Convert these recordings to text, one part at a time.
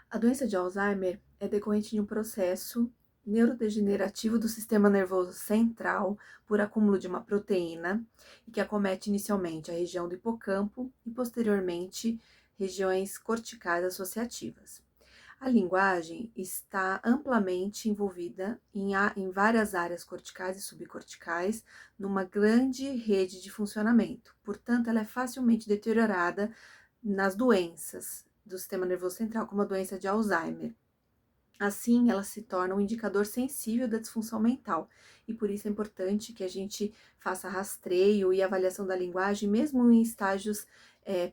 A doença de Alzheimer é decorrente de um processo neurodegenerativo do sistema nervoso central por acúmulo de uma proteína e que acomete inicialmente a região do hipocampo e posteriormente regiões corticais associativas. A linguagem está amplamente envolvida em várias áreas corticais e subcorticais, numa grande rede de funcionamento. Portanto, ela é facilmente deteriorada nas doenças do sistema nervoso central, como a doença de Alzheimer. Assim, ela se torna um indicador sensível da disfunção mental, e por isso é importante que a gente faça rastreio e avaliação da linguagem, mesmo em estágios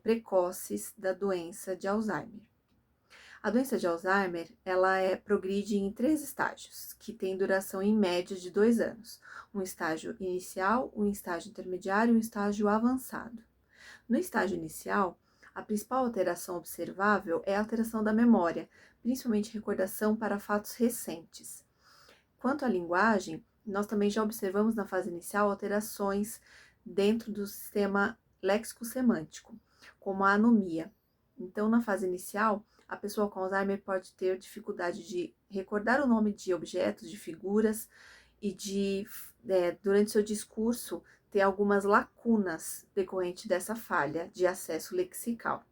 precoces da doença de Alzheimer. A doença de Alzheimer, progride em 3 estágios, que têm duração em média de 2 anos. Um estágio inicial, um estágio intermediário e um estágio avançado. No estágio inicial, a principal alteração observável é a alteração da memória, principalmente recordação para fatos recentes. Quanto à linguagem, nós também já observamos na fase inicial alterações dentro do sistema léxico-semântico, como a anomia. Então, na fase inicial, a pessoa com Alzheimer pode ter dificuldade de recordar o nome de objetos, de figuras e durante seu discurso, ter algumas lacunas decorrente dessa falha de acesso lexical.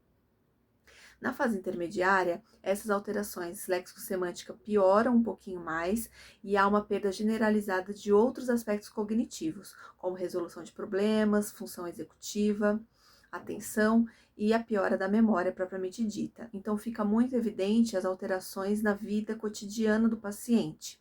Na fase intermediária, essas alterações léxico-semântica pioram um pouquinho mais e há uma perda generalizada de outros aspectos cognitivos, como resolução de problemas, função executiva, atenção e a piora da memória propriamente dita. Então, fica muito evidente as alterações na vida cotidiana do paciente.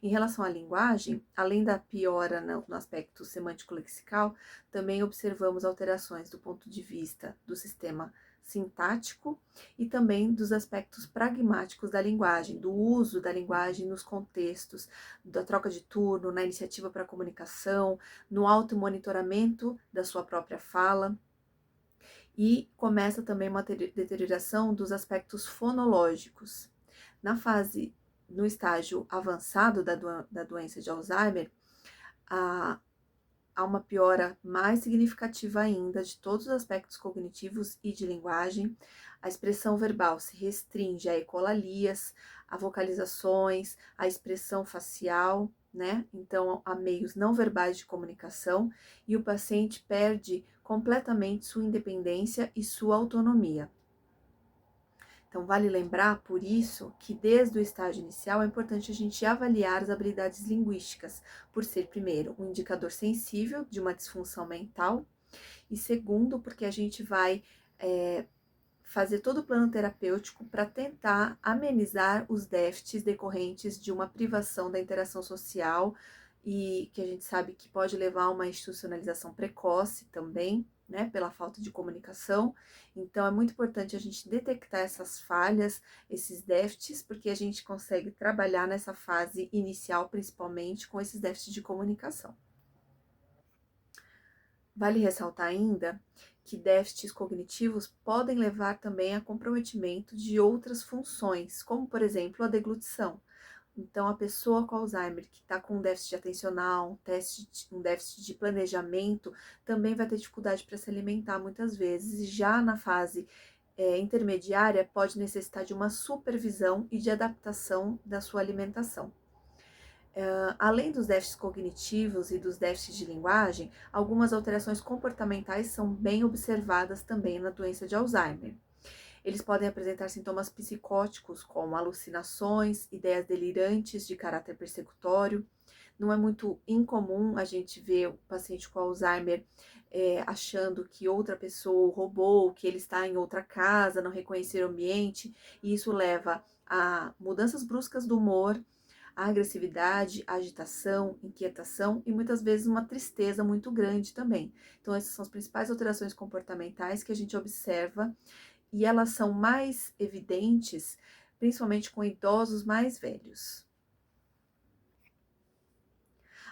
Em relação à linguagem, além da piora no aspecto semântico-lexical, também observamos alterações do ponto de vista do sistema sintático e também dos aspectos pragmáticos da linguagem, do uso da linguagem nos contextos, da troca de turno, na iniciativa para a comunicação, no automonitoramento da sua própria fala. E começa também uma deterioração dos aspectos fonológicos. No estágio avançado da doença de Alzheimer, há, há uma piora mais significativa ainda de todos os aspectos cognitivos e de linguagem. A expressão verbal se restringe a ecolalias, a vocalizações, a expressão facial, né? Então, a meios não verbais de comunicação, e o paciente perde completamente sua independência e sua autonomia. Então, vale lembrar, por isso, que desde o estágio inicial é importante a gente avaliar as habilidades linguísticas, por ser, primeiro, um indicador sensível de uma disfunção mental, e segundo, porque a gente vai fazer todo o plano terapêutico para tentar amenizar os déficits decorrentes de uma privação da interação social, e que a gente sabe que pode levar a uma institucionalização precoce também, né, pela falta de comunicação. Então, é muito importante a gente detectar essas falhas, esses déficits, porque a gente consegue trabalhar nessa fase inicial, principalmente com esses déficits de comunicação. Vale ressaltar ainda que déficits cognitivos podem levar também a comprometimento de outras funções, como, por exemplo, a deglutição. Então, a pessoa com Alzheimer que está com um déficit atencional, um déficit de planejamento, também vai ter dificuldade para se alimentar muitas vezes, e já na fase intermediária pode necessitar de uma supervisão e de adaptação da sua alimentação. Além dos déficits cognitivos e dos déficits de linguagem, algumas alterações comportamentais são bem observadas também na doença de Alzheimer. Eles podem apresentar sintomas psicóticos, como alucinações, ideias delirantes de caráter persecutório. Não é muito incomum a gente ver o paciente com Alzheimer achando que outra pessoa o roubou, que ele está em outra casa, não reconhecer o ambiente, e isso leva a mudanças bruscas do humor, a agressividade, a agitação, inquietação e muitas vezes uma tristeza muito grande também. Então, essas são as principais alterações comportamentais que a gente observa, e elas são mais evidentes, principalmente com idosos mais velhos.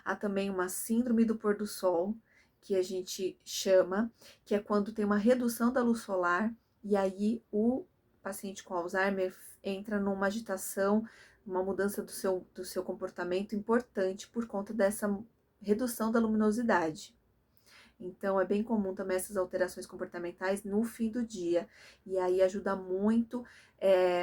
Há também uma síndrome do pôr do sol, que a gente chama, que é quando tem uma redução da luz solar, e aí o paciente com Alzheimer entra numa agitação, uma mudança do seu comportamento importante por conta dessa redução da luminosidade. Então, é bem comum também essas alterações comportamentais no fim do dia. E aí ajuda muito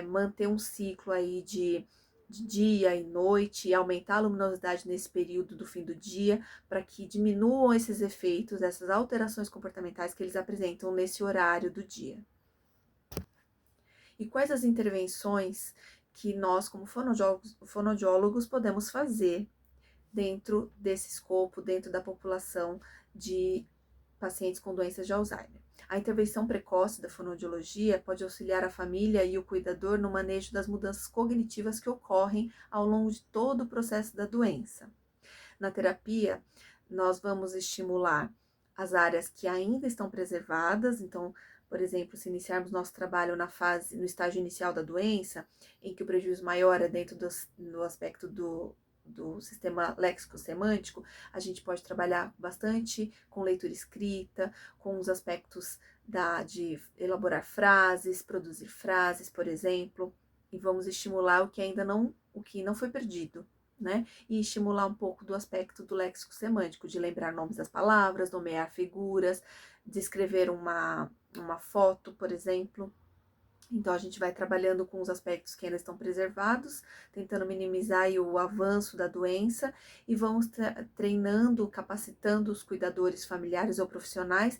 manter um ciclo aí de dia e noite e aumentar a luminosidade nesse período do fim do dia, para que diminuam esses efeitos, essas alterações comportamentais que eles apresentam nesse horário do dia. E quais as intervenções que nós, como fonoaudiólogos, podemos fazer dentro desse escopo, dentro da população de pacientes com doenças de Alzheimer? A intervenção precoce da fonoaudiologia pode auxiliar a família e o cuidador no manejo das mudanças cognitivas que ocorrem ao longo de todo o processo da doença. Na terapia, nós vamos estimular as áreas que ainda estão preservadas. Então, por exemplo, se iniciarmos nosso trabalho no estágio inicial da doença, em que o prejuízo maior é dentro do aspecto do sistema léxico-semântico, a gente pode trabalhar bastante com leitura escrita, com os aspectos de elaborar frases, produzir frases, por exemplo, e vamos estimular o que não foi perdido, né? E estimular um pouco do aspecto do léxico semântico, de lembrar nomes das palavras, nomear figuras, descrever uma foto, por exemplo. Então, a gente vai trabalhando com os aspectos que ainda estão preservados, tentando minimizar o avanço da doença, e vamos treinando, capacitando os cuidadores familiares ou profissionais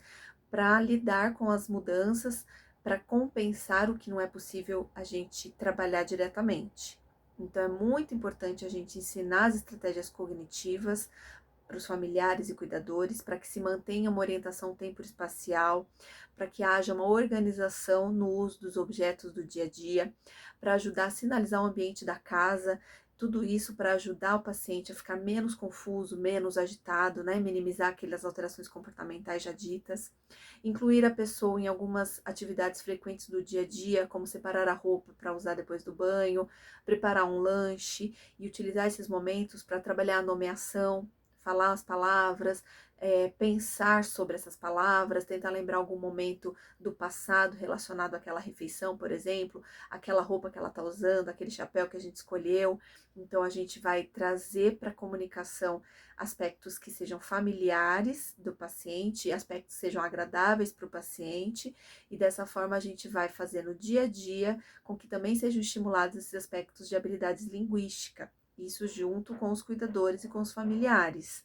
para lidar com as mudanças, para compensar o que não é possível a gente trabalhar diretamente. Então, é muito importante a gente ensinar as estratégias cognitivas para os familiares e cuidadores, para que se mantenha uma orientação temporoespacial, para que haja uma organização no uso dos objetos do dia a dia, para ajudar a sinalizar o ambiente da casa, tudo isso para ajudar o paciente a ficar menos confuso, menos agitado, né? Minimizar aquelas alterações comportamentais já ditas. Incluir a pessoa em algumas atividades frequentes do dia a dia, como separar a roupa para usar depois do banho, preparar um lanche e utilizar esses momentos para trabalhar a nomeação, falar as palavras, pensar sobre essas palavras, tentar lembrar algum momento do passado relacionado àquela refeição, por exemplo, aquela roupa que ela está usando, aquele chapéu que a gente escolheu. Então, a gente vai trazer para a comunicação aspectos que sejam familiares do paciente, aspectos que sejam agradáveis para o paciente, e dessa forma a gente vai fazer no dia a dia com que também sejam estimulados esses aspectos de habilidades linguísticas. Isso junto com os cuidadores e com os familiares.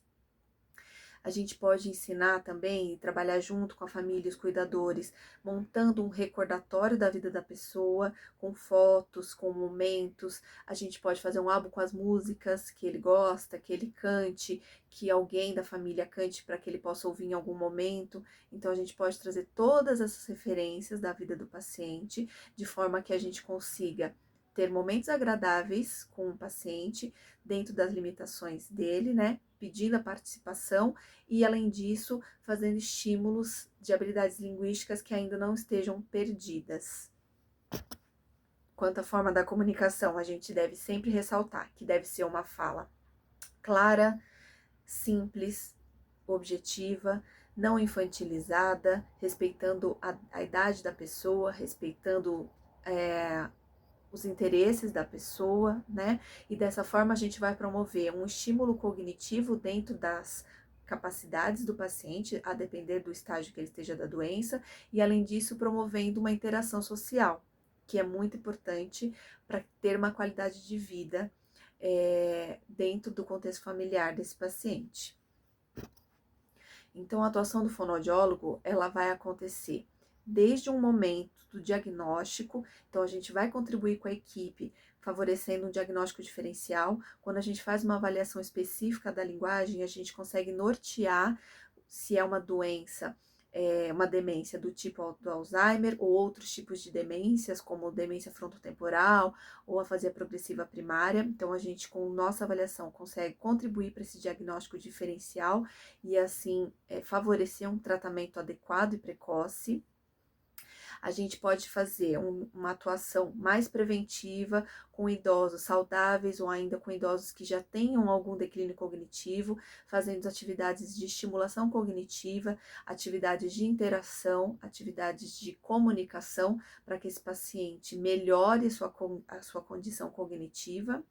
A gente pode ensinar também, trabalhar junto com a família e os cuidadores, montando um recordatório da vida da pessoa, com fotos, com momentos. A gente pode fazer um álbum com as músicas que ele gosta, que ele cante, que alguém da família cante para que ele possa ouvir em algum momento. Então, a gente pode trazer todas essas referências da vida do paciente, de forma que a gente consiga ter momentos agradáveis com o paciente, dentro das limitações dele, né? Pedindo a participação e, além disso, fazendo estímulos de habilidades linguísticas que ainda não estejam perdidas. Quanto à forma da comunicação, a gente deve sempre ressaltar que deve ser uma fala clara, simples, objetiva, não infantilizada, respeitando a idade da pessoa, respeitando os interesses da pessoa, né? E dessa forma a gente vai promover um estímulo cognitivo dentro das capacidades do paciente, a depender do estágio que ele esteja da doença, e além disso promovendo uma interação social, que é muito importante para ter uma qualidade de vida dentro do contexto familiar desse paciente. Então, a atuação do fonoaudiólogo, ela vai acontecer desde um momento do diagnóstico. Então, a gente vai contribuir com a equipe, favorecendo um diagnóstico diferencial. Quando a gente faz uma avaliação específica da linguagem, a gente consegue nortear se é uma doença, uma demência do tipo do Alzheimer ou outros tipos de demências, como demência frontotemporal ou afasia progressiva primária. Então, a gente, com nossa avaliação, consegue contribuir para esse diagnóstico diferencial e, assim, favorecer um tratamento adequado e precoce. A gente pode fazer uma atuação mais preventiva com idosos saudáveis ou ainda com idosos que já tenham algum declínio cognitivo, fazendo atividades de estimulação cognitiva, atividades de interação, atividades de comunicação, para que esse paciente melhore a sua condição cognitiva.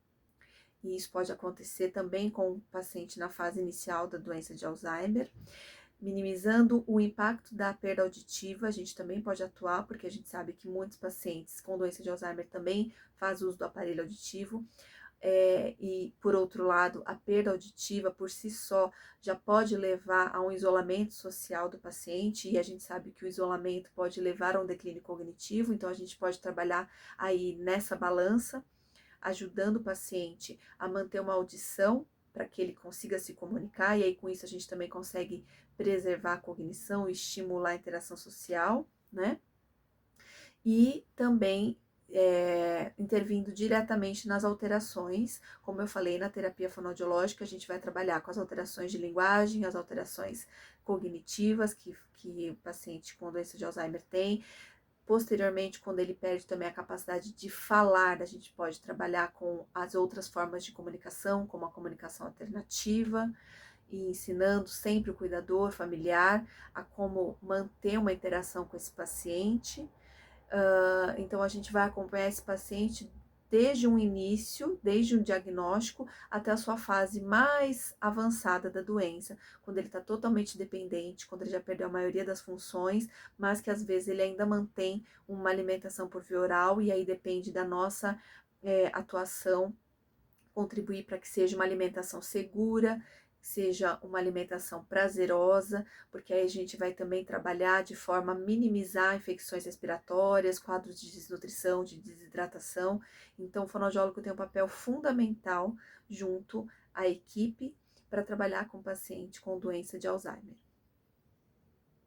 E isso pode acontecer também com o paciente na fase inicial da doença de Alzheimer. Minimizando o impacto da perda auditiva, a gente também pode atuar, porque a gente sabe que muitos pacientes com doença de Alzheimer também fazem uso do aparelho auditivo. E, por outro lado, a perda auditiva por si só já pode levar a um isolamento social do paciente, e a gente sabe que o isolamento pode levar a um declínio cognitivo, então a gente pode trabalhar aí nessa balança, ajudando o paciente a manter uma audição para que ele consiga se comunicar, e aí com isso a gente também consegue preservar a cognição e estimular a interação social, né? E também intervindo diretamente nas alterações, como eu falei, na terapia fonoaudiológica, a gente vai trabalhar com as alterações de linguagem, as alterações cognitivas que o paciente com doença de Alzheimer tem. Posteriormente, quando ele perde também a capacidade de falar, a gente pode trabalhar com as outras formas de comunicação, como a comunicação alternativa, e ensinando sempre o cuidador familiar a como manter uma interação com esse paciente. Então, a gente vai acompanhar esse paciente desde um início, desde o diagnóstico, até a sua fase mais avançada da doença, quando ele está totalmente dependente, quando ele já perdeu a maioria das funções, mas que às vezes ele ainda mantém uma alimentação por via oral, e aí depende da nossa atuação, contribuir para que seja uma alimentação segura, seja uma alimentação prazerosa, porque aí a gente vai também trabalhar de forma a minimizar infecções respiratórias, quadros de desnutrição, de desidratação. Então, o fonoaudiólogo tem um papel fundamental junto à equipe para trabalhar com o paciente com doença de Alzheimer.